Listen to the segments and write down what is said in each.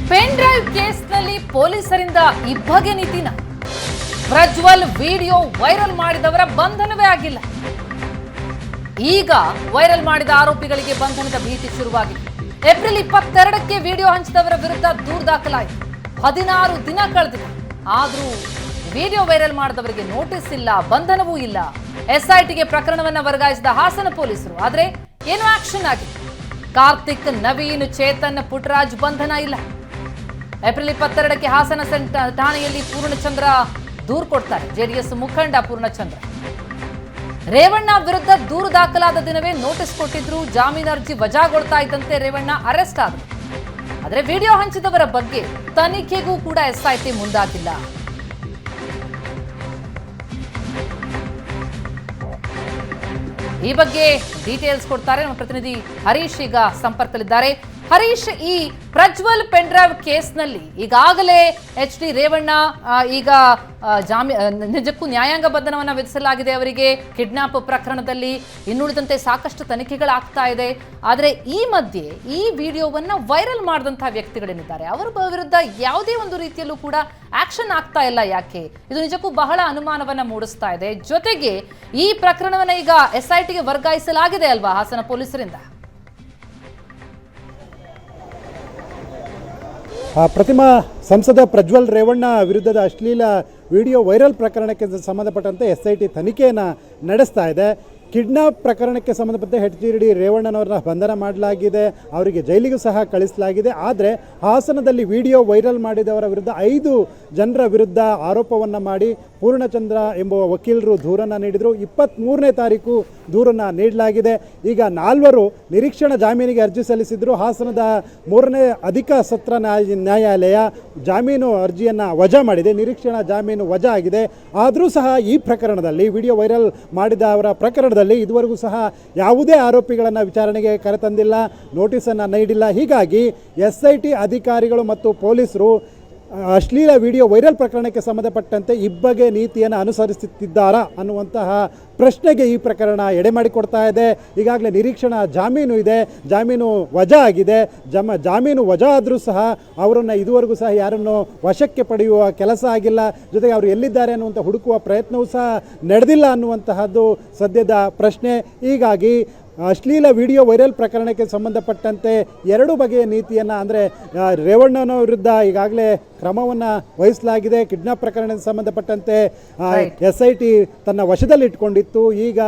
Pen drive ಕೇಸ್ನಲ್ಲಿ ಪೊಲೀಸರಿಂದ ಇಬ್ಬಗೆ ನೀತಿನ Prajwal video viral ಮಾಡಿದವರ ಬಂಧನವೇ ಆಗಿಲ್ಲ. ಈಗ ವೈರಲ್ ಮಾಡಿದ ಆರೋಪಿಗಳಿಗೆ ಬಂಧನದ ಭೀತಿ ಶುರುವಾಗಿದೆ. ಏಪ್ರಿಲ್ 22ಕ್ಕೆ ವಿಡಿಯೋ ಹಂಚಿದವರ ವಿರುದ್ಧ ದೂರು ದಾಖಲಾಯಿತು. 16 ದಿನ ಕಳೆದಿದೆ. ಆದರೂ ವಿಡಿಯೋ ವೈರಲ್ ಮಾಡಿದವರಿಗೆ ನೋಟಿಸ್ ಇಲ್ಲ, ಬಂಧನವೂ ಇಲ್ಲ. ಎಸ್ಐಟಿಗೆ ಪ್ರಕರಣವನ್ನ ವರ್ಗಾಯಿಸಿದ ಹಾಸನ ಪೊಲೀಸರು. ಆದರೆ ಏನು ಆಕ್ಷನ್ ಆಗಿದೆ? ಕಾರ್ತಿಕ್, ನವೀನ್, ಚೇತನ್, ಪುಟ್ಟರಾಜ್ ಬಂಧನ ಇಲ್ಲ. ಏಪ್ರಿಲ್ 22ಕ್ಕೆ ಹಾಸನ ಠಾಣೆಯಲ್ಲಿ ಪೂರ್ಣಚಂದ್ರ ದೂರು ಕೊಡ್ತಾರೆ. ಜೆಡಿಎಸ್ ಮುಖಂಡ ಪೂರ್ಣಚಂದ್ರ ರೇವಣ್ಣ ವಿರುದ್ಧ ದೂರು ದಾಖಲಾದ ದಿನವೇ ನೋಟಿಸ್ ಕೊಟ್ಟಿದ್ರು. ಜಾಮೀನು ಅರ್ಜಿ ವಜಾಗೊಳ್ತಾ ಇದ್ದಂತೆ ರೇವಣ್ಣ ಅರೆಸ್ಟ್ ಆದರು. ಆದರೆ ವಿಡಿಯೋ ಹಂಚಿದವರ ಬಗ್ಗೆ ತನಿಖೆಗೂ ಕೂಡ ಎಸ್ಐಟಿ ಮುಂದಾಗಿಲ್ಲ. ಈ ಬಗ್ಗೆ ಡೀಟೇಲ್ಸ್ ಕೊಡ್ತಾರೆ ನಮ್ಮ ಪ್ರತಿನಿಧಿ ಹರೀಶ್. ಈಗ ಸಂಪರ್ಕದಲ್ಲಿದ್ದಾರೆ. ಹರೀಶ್, ಈ ಪ್ರಜ್ವಲ್ ಪೆನ್ ಡ್ರೈವ್ ಕೇಸ್ನಲ್ಲಿ ಈಗಾಗಲೇ HD ರೇವಣ್ಣ ಈಗ ನಿಜಕ್ಕೂ ನ್ಯಾಯಾಂಗ ಬಂಧನವನ್ನು ವಿಧಿಸಲಾಗಿದೆ. ಅವರಿಗೆ ಕಿಡ್ನಾಪ್ ಪ್ರಕರಣದಲ್ಲಿ ಇನ್ನುಳಿದಂತೆ ಸಾಕಷ್ಟು ತನಿಖೆಗಳಾಗ್ತಾ ಇದೆ. ಆದರೆ ಈ ಮಧ್ಯೆ ಈ ವಿಡಿಯೋವನ್ನ ವೈರಲ್ ಮಾಡಿದಂತಹ ವ್ಯಕ್ತಿಗಳೇನಿದ್ದಾರೆ ಅವರ ವಿರುದ್ಧ ಯಾವುದೇ ಒಂದು ರೀತಿಯಲ್ಲೂ ಕೂಡ ಆಕ್ಷನ್ ಆಗ್ತಾ ಇಲ್ಲ. ಯಾಕೆ? ಇದು ನಿಜಕ್ಕೂ ಬಹಳ ಅನುಮಾನವನ್ನ ಮೂಡಿಸ್ತಾ ಇದೆ. ಜೊತೆಗೆ ಈ ಪ್ರಕರಣವನ್ನ ಈಗ SITಗೆ ವರ್ಗಾಯಿಸಲಾಗಿದೆ ಅಲ್ವಾ ಹಾಸನ ಪೊಲೀಸರಿಂದ? ಪ್ರತಿಮಾ, ಸಂಸದ ಪ್ರಜ್ವಲ್ ರೇವಣ್ಣ ವಿರುದ್ಧದ ಅಶ್ಲೀಲ ವಿಡಿಯೋ ವೈರಲ್ ಪ್ರಕರಣಕ್ಕೆ ಸಂಬಂಧಪಟ್ಟಂತೆ SIT ತನಿಖೆಯನ್ನು ನಡೆಸ್ತಾ ಇದೆ. ಕಿಡ್ನಾಪ್ ಪ್ರಕರಣಕ್ಕೆ ಸಂಬಂಧಪಟ್ಟ HD ರೇವಣ್ಣನವರನ್ನ ಬಂಧನ ಮಾಡಲಾಗಿದೆ. ಅವರಿಗೆ ಜೈಲಿಗೂ ಸಹ ಕಳಿಸಲಾಗಿದೆ. ಆದರೆ ಹಾಸನದಲ್ಲಿ ವಿಡಿಯೋ ವೈರಲ್ ಮಾಡಿದವರ ವಿರುದ್ಧ 5 ಜನರ ವಿರುದ್ಧ ಆರೋಪವನ್ನು ಮಾಡಿ ಪೂರ್ಣಚಂದ್ರ ಎಂಬುವ ವಕೀಲರು ದೂರನ್ನು ನೀಡಿದರು. 23ನೇ ತಾರೀಕು ದೂರನ್ನು ನೀಡಲಾಗಿದೆ. ಈಗ 4 ನಿರೀಕ್ಷಣಾ ಜಾಮೀನಿಗೆ ಅರ್ಜಿ ಸಲ್ಲಿಸಿದ್ರು. ಹಾಸನದ 3ನೇ ಅಧಿಕ ಸತ್ರ ನ್ಯಾಯಾಲಯ ಜಾಮೀನು ಅರ್ಜಿಯನ್ನು ವಜಾ ಮಾಡಿದೆ. ನಿರೀಕ್ಷಣಾ ಜಾಮೀನು ವಜಾ ಆಗಿದೆ. ಆದರೂ ಸಹ ಈ ಪ್ರಕರಣದಲ್ಲಿ ವಿಡಿಯೋ ವೈರಲ್ ಮಾಡಿದವರ ಪ್ರಕರಣದಲ್ಲಿ ಇದುವರೆಗೂ ಸಹ ಯಾವುದೇ ಆರೋಪಿಗಳನ್ನು ವಿಚಾರಣೆಗೆ ಕರೆತಂದಿಲ್ಲ, ನೋಟಿಸನ್ನು ನೀಡಿಲ್ಲ. ಹೀಗಾಗಿ SIT ಅಧಿಕಾರಿಗಳು ಮತ್ತು ಪೊಲೀಸರು ಅಶ್ಲೀಲ ವಿಡಿಯೋ ವೈರಲ್ ಪ್ರಕರಣಕ್ಕೆ ಸಂಬಂಧಪಟ್ಟಂತೆ ಇಬ್ಬಗೆ ನೀತಿಯನ್ನು ಅನುಸರಿಸುತ್ತಿದ್ದಾರಾ ಅನ್ನುವಂತಹ ಪ್ರಶ್ನೆಗೆ ಈ ಪ್ರಕರಣ ಎಡೆಮಾಡಿಕೊಡ್ತಾ ಇದೆ. ಈಗಾಗಲೇ ನಿರೀಕ್ಷಣಾ ಜಾಮೀನು ಇದೆ, ಜಾಮೀನು ವಜಾ ಆಗಿದೆ. ಜಾಮೀನು ವಜಾ ಆದರೂ ಸಹ ಅವರನ್ನು ಇದುವರೆಗೂ ಸಹ ಯಾರನ್ನು ವಶಕ್ಕೆ ಪಡೆಯುವ ಕೆಲಸ ಆಗಿಲ್ಲ. ಜೊತೆಗೆ ಅವರು ಎಲ್ಲಿದ್ದಾರೆ ಅನ್ನುವಂಥ ಹುಡುಕುವ ಪ್ರಯತ್ನವೂ ಸಹ ನಡೆದಿಲ್ಲ ಅನ್ನುವಂತಹದ್ದು ಸದ್ಯದ ಪ್ರಶ್ನೆ. ಹೀಗಾಗಿ ಅಶ್ಲೀಲ ವಿಡಿಯೋ ವೈರಲ್ ಪ್ರಕರಣಕ್ಕೆ ಸಂಬಂಧಪಟ್ಟಂತೆ 2 ಬಗೆಯ ನೀತಿಯನ್ನು, ಅಂದರೆ ರೇವಣ್ಣನ ವಿರುದ್ಧ ಈಗಾಗಲೇ ಕ್ರಮವನ್ನು ವಹಿಸಲಾಗಿದೆ. ಕಿಡ್ನಾಪ್ ಪ್ರಕರಣಕ್ಕೆ ಸಂಬಂಧಪಟ್ಟಂತೆ SIT ತನ್ನ ವಶದಲ್ಲಿಟ್ಕೊಂಡಿತ್ತು. ಈಗ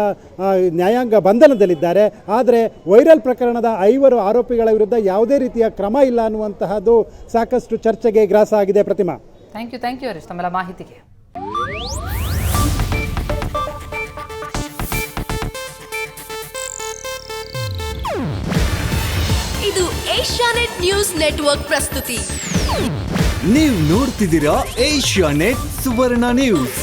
ನ್ಯಾಯಾಂಗ ಬಂಧನದಲ್ಲಿದ್ದಾರೆ. ಆದರೆ ವೈರಲ್ ಪ್ರಕರಣದ 5 ಆರೋಪಿಗಳ ವಿರುದ್ಧ ಯಾವುದೇ ರೀತಿಯ ಕ್ರಮ ಇಲ್ಲ ಅನ್ನುವಂತಹದ್ದು ಸಾಕಷ್ಟು ಚರ್ಚೆಗೆ ಗ್ರಾಸ ಆಗಿದೆ. ಪ್ರತಿಮಾ, ಥ್ಯಾಂಕ್ ಯು ಹರೀಶ್ ತಮ್ಮೆಲ್ಲ ಮಾಹಿತಿಗೆ. ಇದು ಏಷ್ಯಾನೆಟ್ ನ್ಯೂಸ್ ನೆಟ್ವರ್ಕ್ ಪ್ರಸ್ತುತಿ. ನೀವು ನೋಡ್ತಿದ್ದೀರಾ ಏಷ್ಯಾನೆಟ್ ಸುವರ್ಣ ನ್ಯೂಸ್.